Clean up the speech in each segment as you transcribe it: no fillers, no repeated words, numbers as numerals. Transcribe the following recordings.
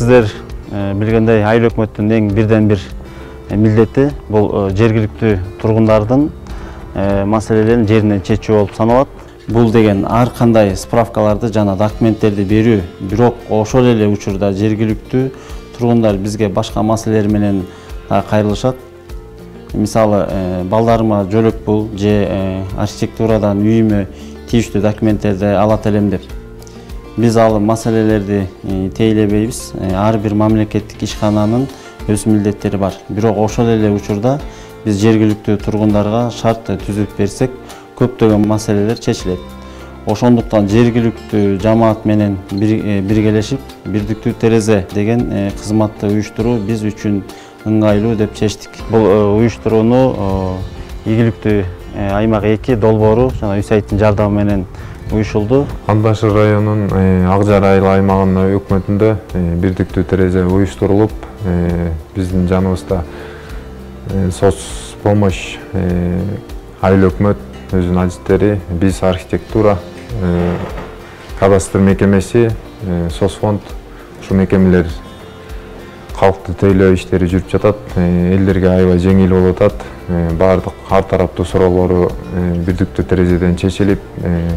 сиздер билгендей айыл өкмөттүн эң бирден бир милдети бул жергиликтүү тургундардын маселелерин жеринен чечүү болуп саналат. Бул деген ар кандай справкаларды жана документтерди берүү, бирок ошол эле учурда жергиликтүү тургундар бизге башка маселелер менен кайрылышат. Мисалы, балдарыма жөлөк бул же архитектурадан үйүмө тийиштүү документтерди алат элем деп. Биз ал маселелерди тейлебейбиз. Ар бир мамлекеттик ишкананын өз милдеттери бар. Бирок ошол эле учурда биз жергиликтүү тургундарга шарт түзүп берсек, көптөгөн маселелер чечилет. Ошондуктан жергиликтүү жамаат менен биргелешип, бирдиктүү терезе деген кызматты уюштуруу биз үчүн ыңгайлуу деп чечтик. Бул уюштурууну ийгиликтүү аймак 2 долбоору жана үй жардамы менен уюшулду. Андаш районунун Ак Жар айыл аймагынын өкмөтүндө бирдиктүү терезе уюштурулуп, биздин жаныбызда соцпомощь айыл өкмөт өзүнүн адистери, биз архитектура, кадастр мекемеси, соцфонд, ушу мекемелер калкты тейлөө иштери жүрүп жатат. Элдерге аябай жеңил болуп атат. Баардык ар тараптуу суроолору бирдиктүү терезеден чечилип,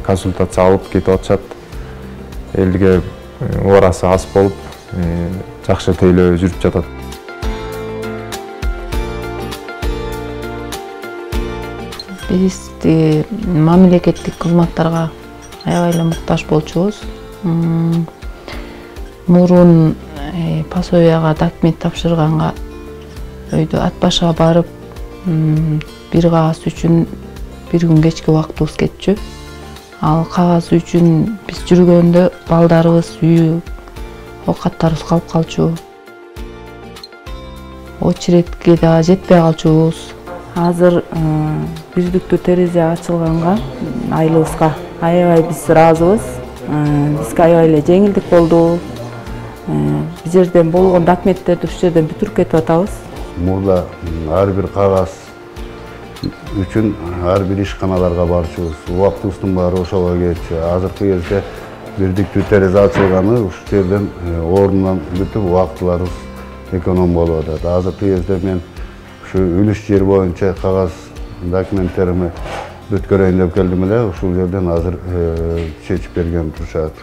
консультация алып кетип атышат. Элге оорасы аз болуп, жакшы тейлөө жүрүп жатат. Биз мамлекеттик кызматтарга аябай эле муктаж болчубуз. Мурун пособияга документ тапшырганга өйдө ат башыга барып, бир кагаз үчүн бир күн кечки убактыбыз кетчү. Ал кагаз үчүн биз жүргөндө балдарыбыз, үй, оокаттарыбыз калып калчу. Очередке да жетпей калчубуз. Азыр бирдиктүү терезе ачылганга айылыбызга аябай биз ыраазыбыз. Бизге аябай эле жеңилдик болду. Биз жерден болгон документтерди ушул жерден бүтүрүп кетип атабыз. Мурда ар бир кагаз үчүн ар бир ишканаларга барчубуз. Убактыбыздын баары ошого кетчү. Азыркы кезде бирдиктүү терезе ачылганы ушул жерден ордунан бүтүп убактыларыбыз эконом болуп атат. Азыркы кезде мен ушу үлүш жер боюнча кагаз документтерими бүткөрөйүн деп келдим эле, ушул жерден азыр чечип берген турушат.